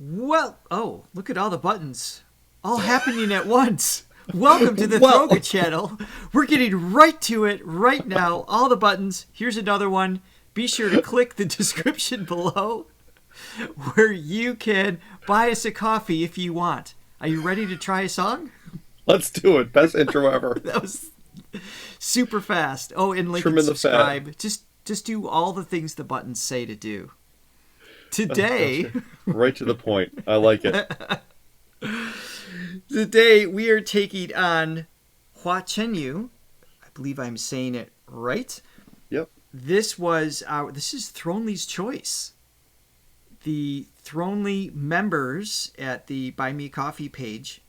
Well, oh, look at all the buttons, all happening at once. Welcome to the Well- Throga channel. We're getting right to it right now. All the buttons. Here's another one. Be sure to click the description below where you can buy us a coffee if you want. Are you ready to try a song? Let's do it. Best intro ever. That was super fast. Oh, and like Trim and in the subscribe. Just do all the things the buttons say to do. Today, Right to the point. I like it. today we are taking on Hua Chenyu. I believe I'm saying it right. Yep. This is Thronely's choice. The Thronely members at the Buy Me a Coffee page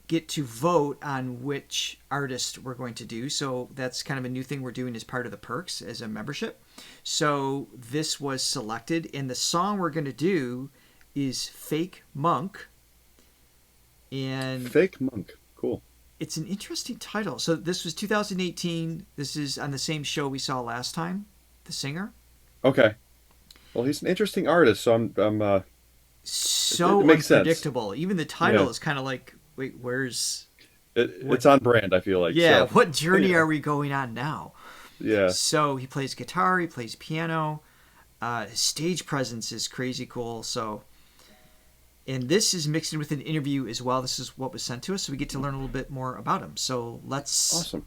get to vote on which artist we're going to do. So that's kind of a new thing we're doing as part of the perks as a membership. So this was selected, and the song we're going to do is Fake Monk. And Fake Monk. Cool. it's an interesting title. So this was 2018. This is on the same show we saw last time, the singer. Okay. Well, he's an interesting artist, so I'm So it makes sense. unpredictable. Even the title Yeah. is kind of like, wait, where's... it's on brand, I feel like. Yeah, so. what journey Yeah. are we going on now? Yeah. So he plays guitar, he plays piano. His stage presence is crazy cool. So, and this is mixed in with an interview as well. This is what was sent to us, so we get to learn a little bit more about him. So Awesome.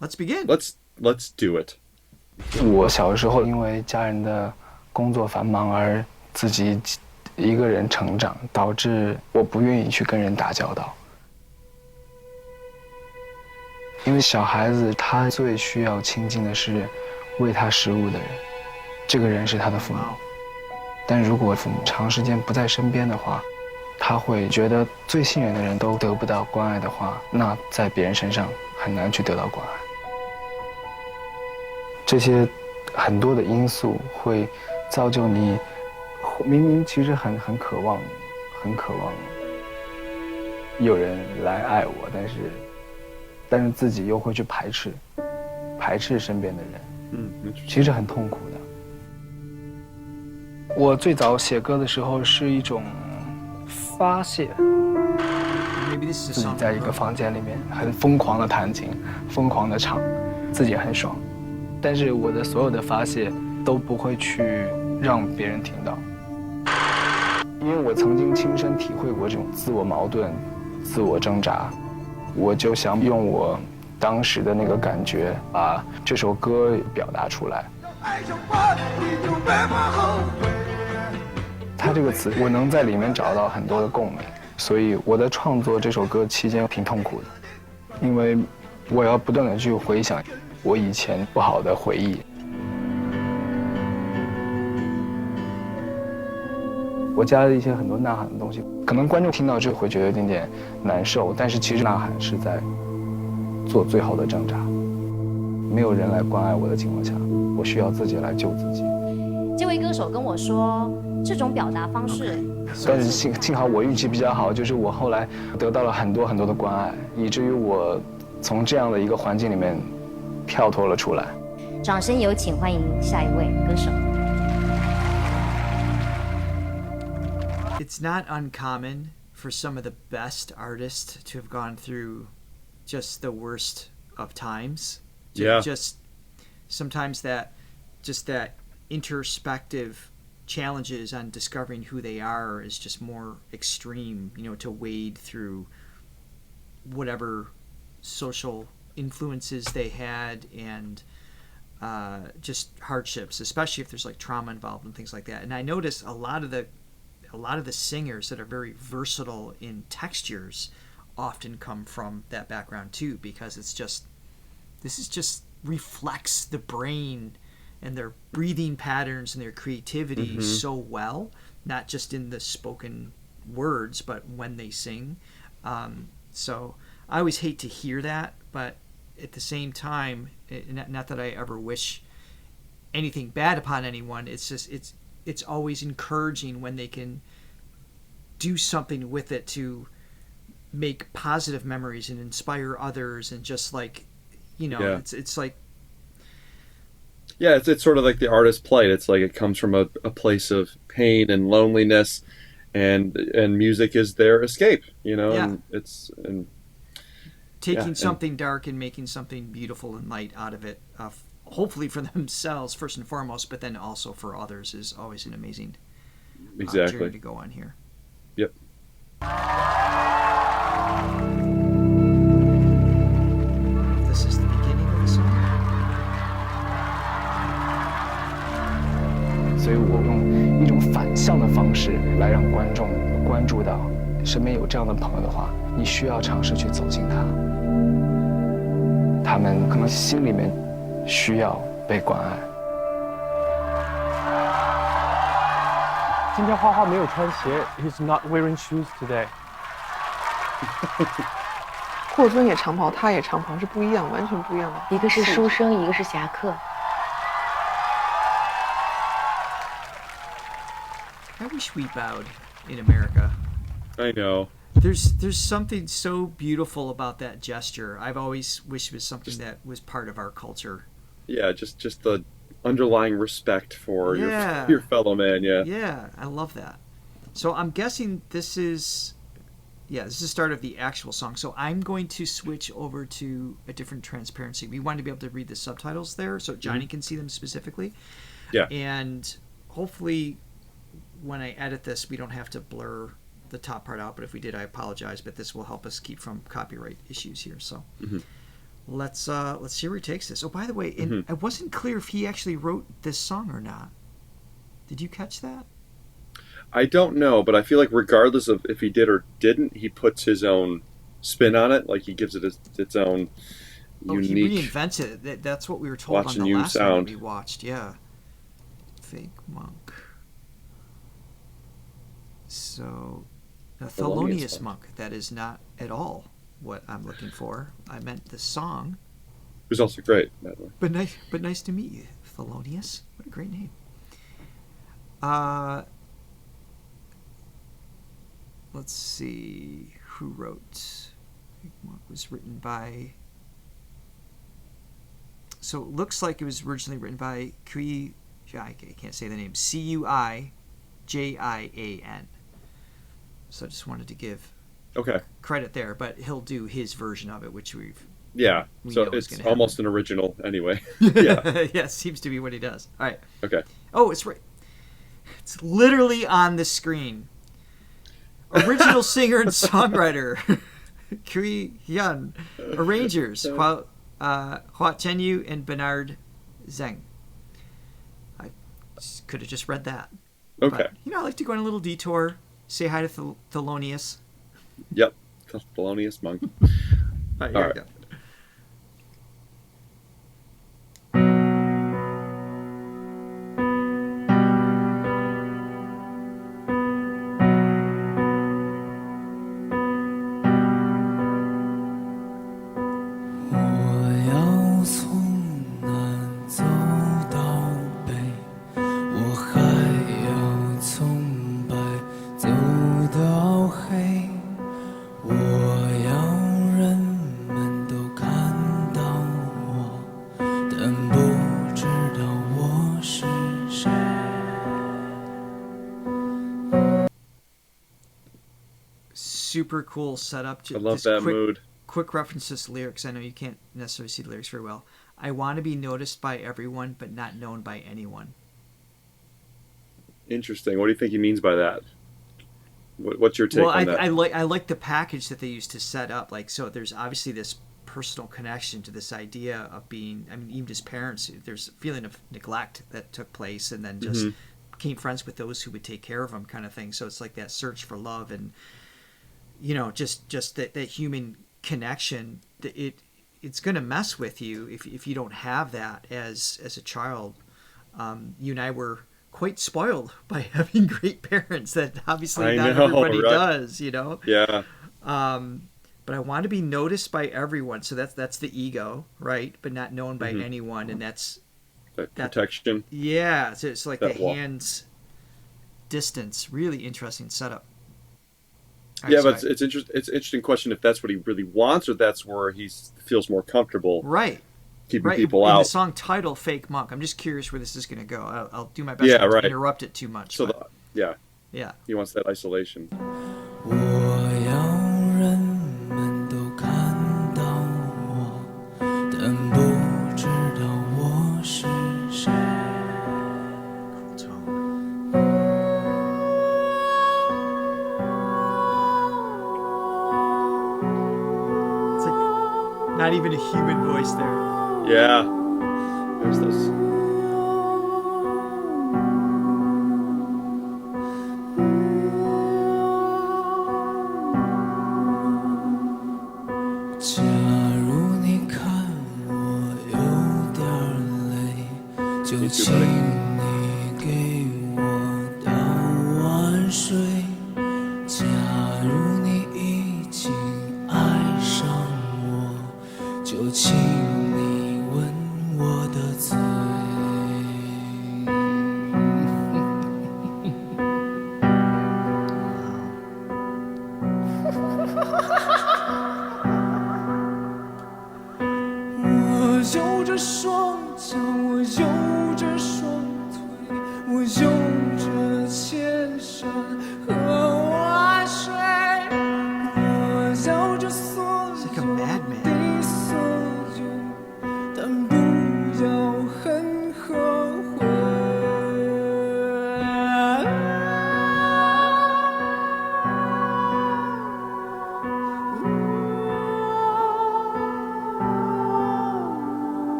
let's begin. Let's do it. 我小的时候因为家人的工作繁忙而自己一个人成长，导致我不愿意去跟人打交道。因为小孩子他最需要亲近的是喂他食物的人，这个人是他的父母。但如果父母长时间不在身边的话，他会觉得最信任的人都得不到关爱的话，那在别人身上很难去得到关爱。这些很多的因素会造就你明明其实很渴望有人来爱我，但是自己又会去排斥身边的人，其实很痛苦的。我最早写歌的时候是一种发泄， Maybe this is a 自己 song. 在一个房间里面很疯狂的弹琴，疯狂的唱，自己很爽。但是我的所有的发泄都不会去让别人听到，因为我曾经亲身体会过这种自我矛盾、自我挣扎，我就想用我当时的那个感觉把这首歌表达出来。它这个词，我能在里面找到很多的共鸣，所以我在创作这首歌期间挺痛苦的，因为我要不断的去回想我以前不好的回忆。我加了一些很多呐喊的东西，可能观众听到这会觉得有点点难受，但是其实呐喊是在做最后的挣扎。没有人来关爱我的情况下，我需要自己来救自己。这位歌手跟我说，这种表达方式，但是幸好我运气比较好，就是我后来得到了很多很多的关爱，以至于我从这样的一个环境里面跳脱了出来。掌声有请欢迎下一位歌手。It's not uncommon for some of the best artists to have gone through just the worst of times. Yeah. Just sometimes that introspective challenges on discovering who they are is just more extreme, to wade through whatever social influences they had and just hardships, especially if there's like trauma involved and things like that. And I notice a lot of the singers that are very versatile in textures often come from that background too, because this is just reflects the brain and their breathing patterns and their creativity so well, not just in the spoken words, but when they sing. So I always hate to hear that, but at the same time, not that I ever wish anything bad upon anyone, it's just it's always encouraging when they can do something with it to make positive memories and inspire others, and just like it's like It's sort of like the artist plight. It's like it comes from a place of pain and loneliness, and music is their escape, you know. Yeah. And it's and Taking and something dark and making something beautiful and light out of it, hopefully for themselves first and foremost, but then also for others, is always an amazing exactly journey to go on here. Yep. This is the beginning of the song. 所以我用一种反向的方式来让观众关注到，身边有这样的朋友的话，你需要尝试去走近他。他们可能心里面需要被关爱。今天花花没有穿鞋 ，He's not wearing shoes today。霍尊也长袍，他也长袍，是不一样，完全不一样的。一个是书生，一个是侠客。I wish we bowed in America. I know. There's something so beautiful about that gesture. I've always wished it was something that was part of our culture. Yeah, just the underlying respect for Yeah. your fellow man. Yeah. Yeah, I love that. So I'm guessing this is the start of the actual song. So I'm going to switch over to a different transparency. We wanted to be able to read the subtitles there so Johnny can see them specifically. Yeah. And hopefully when I edit this, we don't have to blur the top part out, but if we did, I apologize, but this will help us keep from copyright issues here. So let's see where he takes this. Oh, by the way, I wasn't clear if he actually wrote this song or not. Did you catch that? I don't know, but I feel like regardless of if he did or didn't, he puts his own spin on it. Like he gives it its own unique. He reinvents it. That's what we were told Hua on the Chenyu last one sound. we watched. Yeah. Fake monk. So, a Thelonious Monk. That is not at all what I'm looking for. I meant the song. It was also great, by the way. But nice to meet you, Thelonious. What a great name. Let's see who wrote. Fake Monk was written by. So it looks like it was originally written by I can't say the name. Cuijian. So I just wanted to give credit there, but he'll do his version of it, which we so know is it's gonna almost happen. an original anyway. Yeah. Yeah, seems to be what he does. All right. Okay. Oh, it's right. It's literally on the screen. Original singer and songwriter, Kui Hyun. Arrangers, Hua Chenyu and Bernard Zheng. I could have just read that. Okay. But, I like to go on a little detour, say hi to Thelonious. Yep. Thelonious Monk. All All right. we go. Super cool setup. I love that mood. Quick references to lyrics. I know you can't necessarily see the lyrics very well. I want to be noticed by everyone, but not known by anyone. Interesting. What do you think he means by that? What's your take on that? I like the package that they used to set up. Like, so there's obviously this personal connection to this idea of being. I mean, even his parents. There's a feeling of neglect that took place, and then just became friends with those who would take care of him, kind of thing. So it's like that search for love and. Just that human connection, it's going to mess with you if you don't have that as a child. You and I were quite spoiled by having great parents. That obviously not everybody does, Yeah. But I want to be noticed by everyone. So that's the ego, right? But not known by anyone, and that's that protection. Yeah, so it's like the wall. hands distance. Really interesting setup. Yeah, but it's interesting. It's an interesting question if that's what he really wants, or that's where he feels more comfortable. Right. Keeping people in out. The song title, "Fake Monk." I'm just curious where this is going to go. I'll do my best not to interrupt it too much. So, Yeah. He wants that isolation. 我要人们都看到我，但不知道我是谁。 It's like not even a human voice there. Yeah. There's this.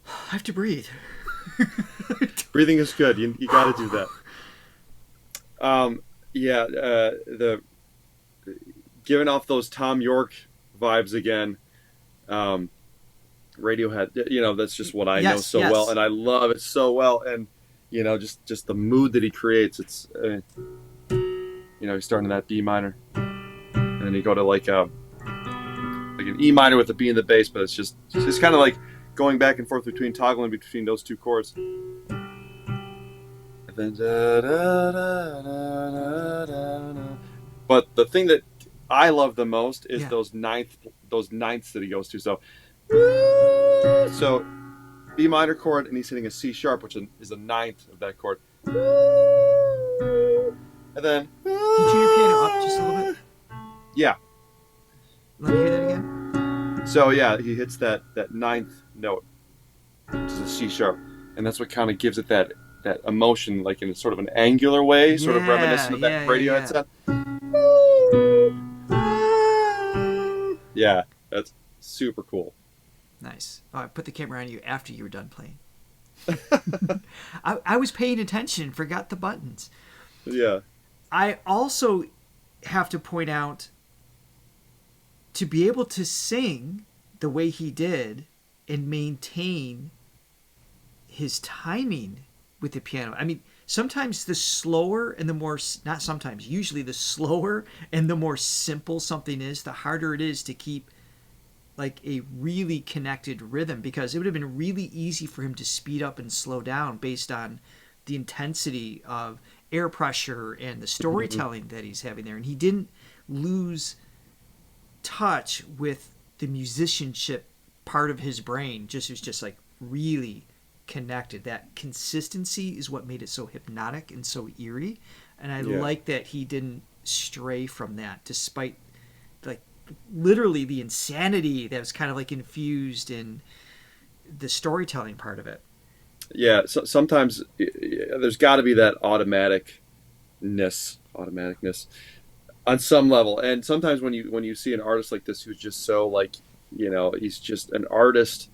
I have to breathe. Breathing is good. You got to do that. The giving off those Tom York vibes again. Radiohead, that's just what I know so well, and I love it so well. And just the mood that he creates. It's he's starting that D minor, and then you go to like an E minor with the B in the bass, but it's just kind of like going back and forth toggling between those two chords. And then but the thing that I love the most is those ninths that he goes to. So B minor chord, and he's hitting a C sharp, which is a ninth of that chord. And then can you turn your piano up just a little bit? Yeah. Let me hear that again. So yeah, he hits that ninth note, which is a C sharp, and that's what kind of gives it that emotion, like in a sort of an angular way, sort of reminiscent of that Radiohead sound. Yeah, that's super cool. Nice. Oh, I put the camera on you after you were done playing. I was paying attention and forgot the buttons. Yeah. I also have to point out, to be able to sing the way he did and maintain his timing with the piano. I mean, sometimes the slower and the more, not sometimes, usually the slower and the more simple something is, the harder it is to keep like a really connected rhythm, because it would have been really easy for him to speed up and slow down based on the intensity of air pressure and the storytelling that he's having there. And he didn't lose touch with the musicianship part of his brain. It was just like really connected. That consistency is what made it so hypnotic and so eerie. And I like that he didn't stray from that, despite like literally the insanity that was kind of like infused in the storytelling part of it. Yeah, so sometimes there's got to be that automaticness on some level, and sometimes when you see an artist like this who's just so like, he's just an artist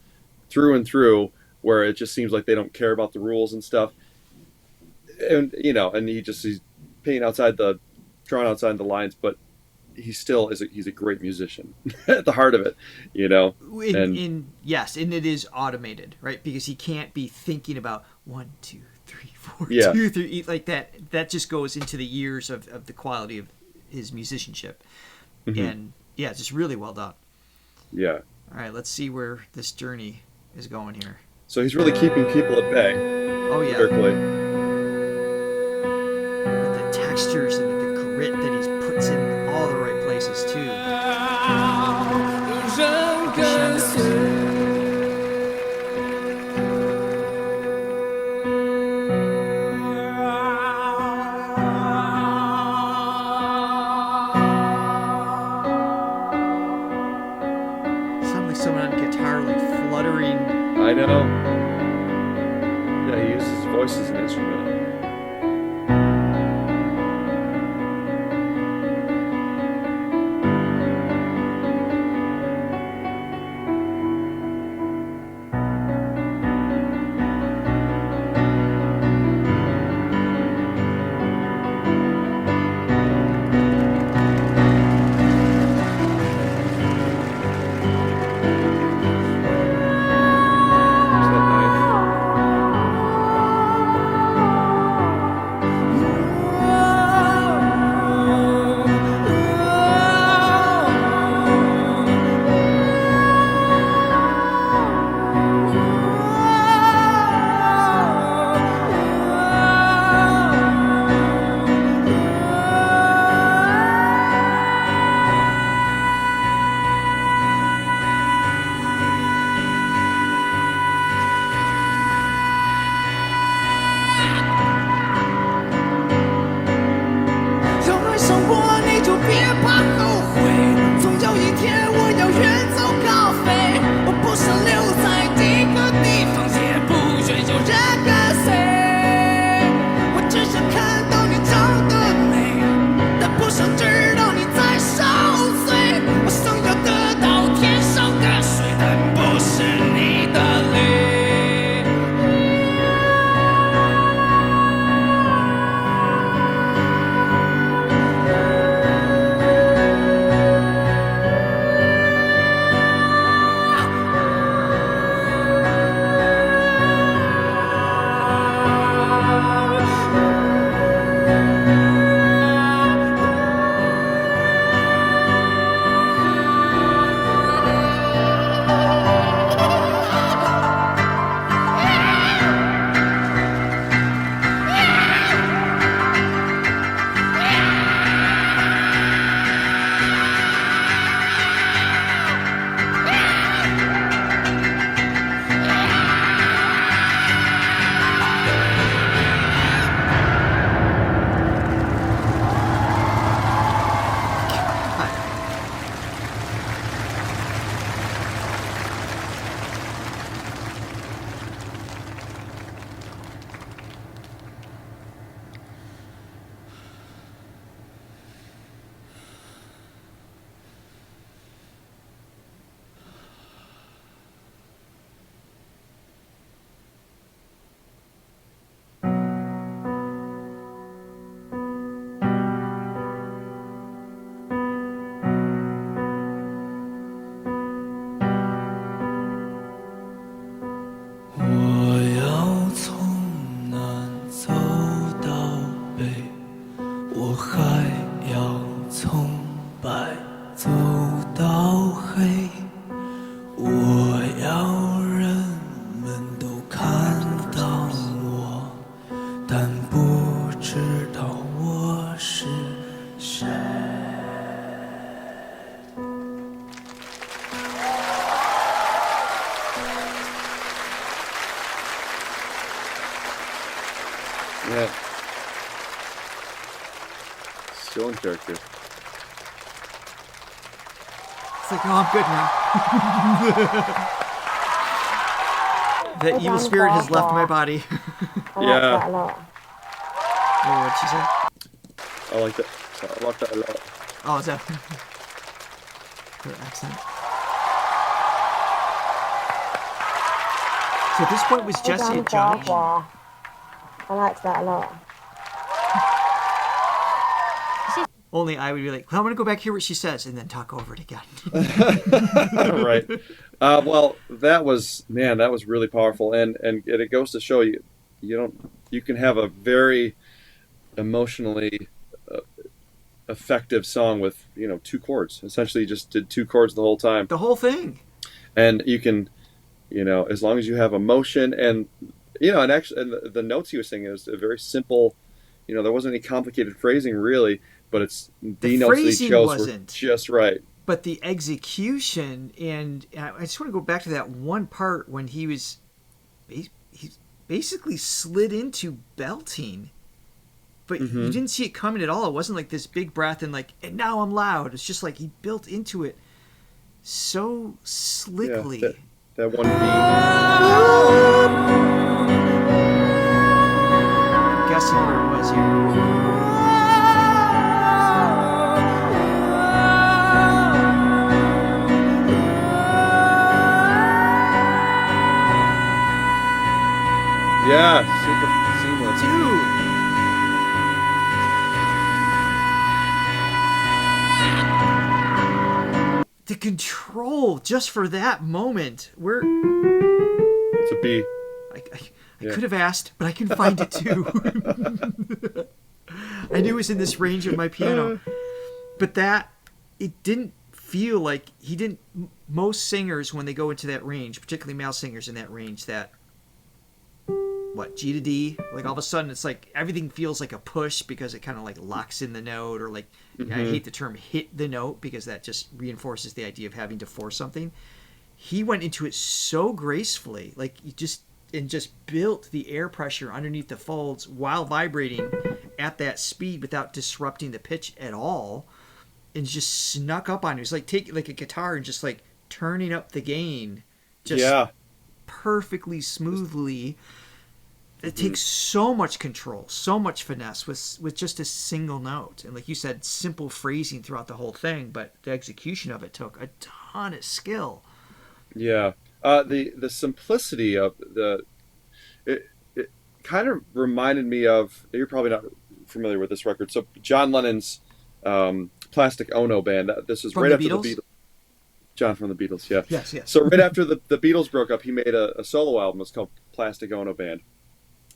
through and through, where it just seems like they don't care about the rules and stuff, and and he's drawing outside the lines, but he still is he's a great musician at the heart of it, you know. Yes, and it is automated, right? Because he can't be thinking about 1, 2, 3, 4, Yeah. 2, 3, like that. That just goes into the years of the quality of his musicianship, and yeah, it's just really well done. Yeah. All right, let's see where this journey is going here. So he's really keeping people at bay. Oh yeah. Berkeley. With the textures and the grit that he puts in all the right places too. Sounds like someone on guitar like fluttering. I know. Yeah, he uses his voice as an instrument. There's that knife. Yeah. Still in character. It's like, oh, I'm good now. The evil spirit has left my body. Yeah. Oh, what'd she say? I like that. I like that a lot. Oh, is that her accent? So at this point, was Jesse a judge? I liked that a lot. Only I would be like, well, I'm going to go back, hear what she says, and then talk over it again. Right. Well, that was really powerful. And it goes to show you can have a very emotionally effective song with, 2 chords. Essentially just did 2 chords the whole time. The whole thing. And you can, as long as you have emotion and, and actually, and the notes he was singing, it was a very simple, there wasn't any complicated phrasing really, but it's the notes that he chose were just right. But the execution, and I just want to go back to that one part when he basically slid into belting, but you didn't see it coming at all. It wasn't like this big breath and like, and now I'm loud. It's just like he built into it so slickly. Yeah, that one beat. I'm guessing where it was here. Yeah, super seamless. Dude. The control just for that moment. It's a B. I could have asked, but I couldn't find it too. I knew it was in this range of my piano. But it didn't feel like he didn't. Most singers, when they go into that range, particularly male singers in that range, that G to D, like all of a sudden it's like everything feels like a push because it kind of like locks in the note, or like I hate the term hit the note because that just reinforces the idea of having to force something. He went into it so gracefully, like just built the air pressure underneath the folds while vibrating at that speed without disrupting the pitch at all, and just snuck up on you. It was like taking like a guitar and just like turning up the gain just perfectly smoothly. It takes so much control, so much finesse with just a single note. And like you said, simple phrasing throughout the whole thing, but the execution of it took a ton of skill. Yeah. The simplicity of it kind of reminded me of, you're probably not familiar with this record. So John Lennon's Plastic Ono Band, this is from right the after Beatles? the Beatles. John from the Beatles, yeah. Yes. So right after the Beatles broke up, he made a solo album. It's called Plastic Ono Band.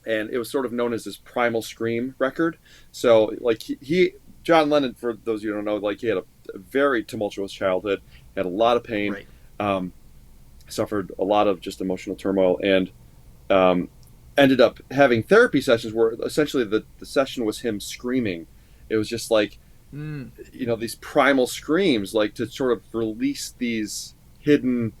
And it was sort of known as his Primal Scream record. So, like, John Lennon, for those of you who don't know, like, he had a very tumultuous childhood, had a lot of pain, suffered a lot of just emotional turmoil, and ended up having therapy sessions where essentially the session was him screaming. It was just like, these primal screams, like to sort of release these hidden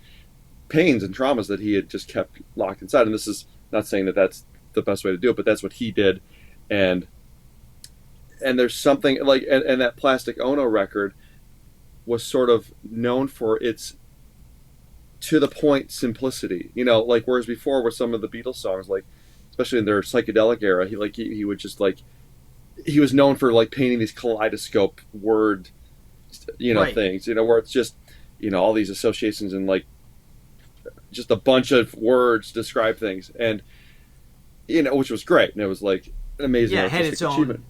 pains and traumas that he had just kept locked inside. And this is not saying that that's the best way to do it, but that's what he did. And there's something like, and that Plastic Ono record was sort of known for its to the point simplicity, like whereas before with some of the Beatles songs, like especially in their psychedelic era, he would just like, he was known for like painting these kaleidoscope word things, where it's just all these associations and like just a bunch of words describe things, and which was great, and it was like an amazing artistic achievement.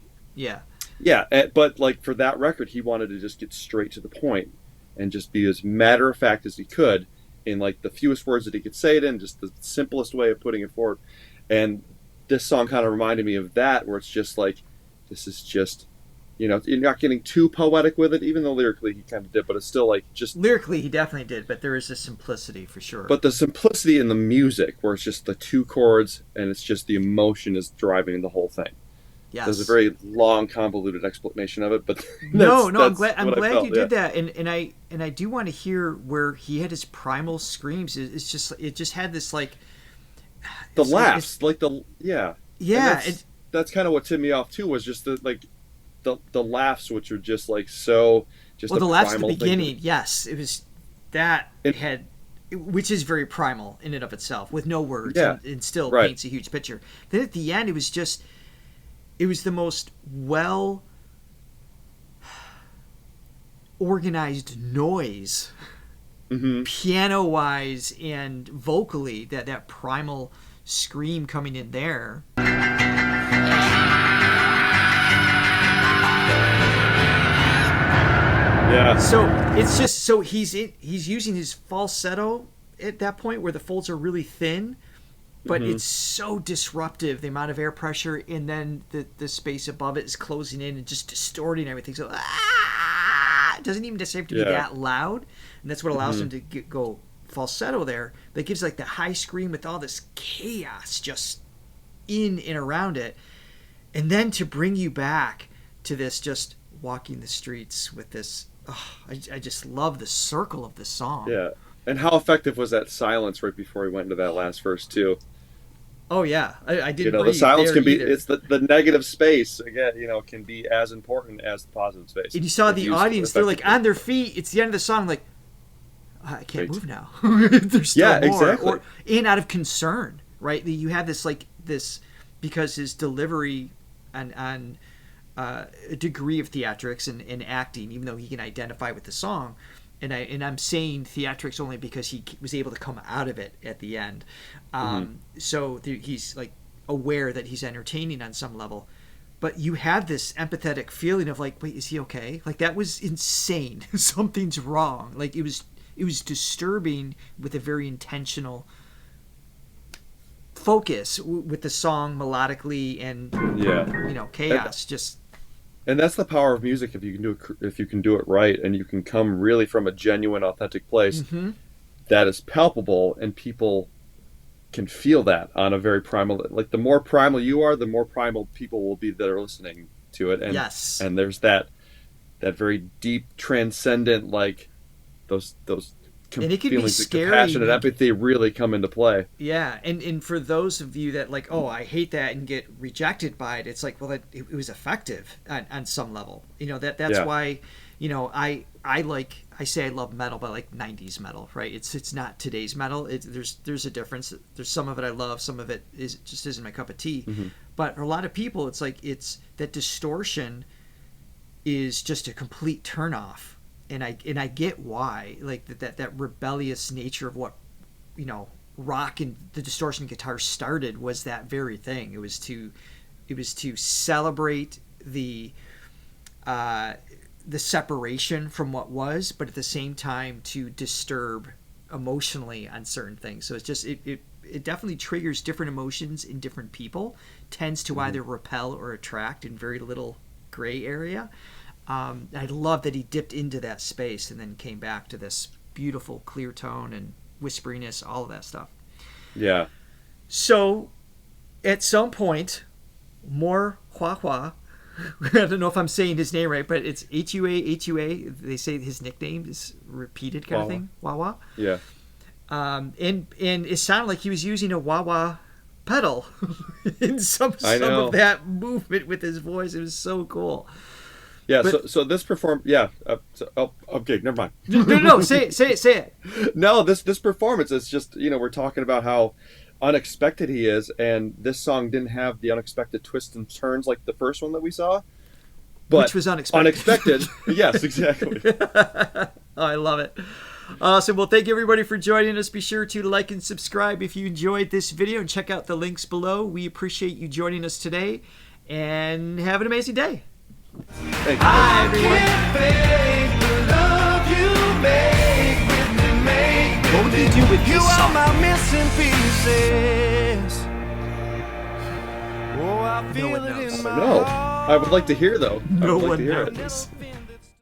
But like for that record, he wanted to just get straight to the point and just be as matter of fact as he could in like the fewest words that he could say it in, just the simplest way of putting it forward. And this song kind of reminded me of that, where it's just like, this is just, you're not getting too poetic with it, even though lyrically he kind of did, but it's still like just... Lyrically he definitely did, but there is a simplicity for sure. But the simplicity in the music, where it's just the 2 chords and it's just the emotion is driving the whole thing. Yes. There's a very long, convoluted explanation of it, but I'm glad you did that, and I do want to hear where he had his primal screams. It just had this like the laughs, that's kind of what tipped me off too, was just the laughs, which are just like so just the laughs at the beginning. Yes, it was that which is very primal in and of itself, with no words, and still paints a huge picture. Then at the end, it was the most well organized noise, piano wise and vocally, that primal scream coming in there. Yeah. So it's just so he's using his falsetto at that point where the folds are really thin, but it's so disruptive, the amount of air pressure, and then the space above it is closing in and just distorting everything. So it doesn't even necessarily have to be that loud, and that's what allows him to go falsetto there. But it gives like the high scream with all this chaos just in and around it, and then to bring you back to this just walking the streets with this. I just love the circle of the song. Yeah. And how effective was that silence right before he went into that last verse too? Oh yeah, I didn't. The silence can be. Either. It's the negative space again. Can be as important as the positive space. And you saw the audience; they're like on their feet. It's the end of the song. Like I can't move now. There's still more. Exactly. Or in out of concern, right? You have this because his delivery on a degree of theatrics and acting, even though he can identify with the song. And I'm saying theatrics only because he was able to come out of it at the end. So he's like aware that he's entertaining on some level. But you have this empathetic feeling of like, wait, is he okay? Like that was insane. Something's wrong. Like it was disturbing with a very intentional focus with the song melodically and chaos. And that's the power of music if you can do it right, and you can come really from a genuine, authentic place that is palpable, and people can feel that on a very primal. Like the more primal you are, the more primal people will be that are listening to it. And and there's that very deep, transcendent, like those and it can feelings be scary. Of compassion and empathy really come into play. Yeah, and for those of you that like, oh, I hate that and get rejected by it, it's like, well, it was effective on some level. That's why, I say I love metal, but I like 90s metal, right? It's not today's metal. There's a difference. There's some of it I love, some of it just isn't my cup of tea. But for a lot of people, it's like that distortion is just a complete turnoff. And I get why, like that rebellious nature of what, rock and the distortion guitar started was that very thing. It was to celebrate the separation from what was, but at the same time to disturb emotionally on certain things. So it's just it definitely triggers different emotions in different people, tends to either repel or attract in very little gray area. I love that he dipped into that space and then came back to this beautiful clear tone and whisperiness, all of that stuff. Yeah. So at some point, more Hua. I don't know if I'm saying his name right, but it's Hua. They say his nickname is repeated kind of thing. Hua. Yeah. And it sounded like he was using a wah pedal in some of that movement with his voice. It was so cool. Yeah, so this okay, never mind. No, say it. No, this performance is just, we're talking about how unexpected he is, and this song didn't have the unexpected twists and turns like the first one that we saw. But which was unexpected. Unexpected, yes, exactly. I love it. Awesome. Well, thank you everybody for joining us. Be sure to like and subscribe if you enjoyed this video, and check out the links below. We appreciate you joining us today, and have an amazing day. Thank you. I can't fake the love you make with me, What would you do with you this are song? my missing pieces. Oh, I feel one it knows. in my No, heart. I would like to hear though. No I would like one to hear knows. it.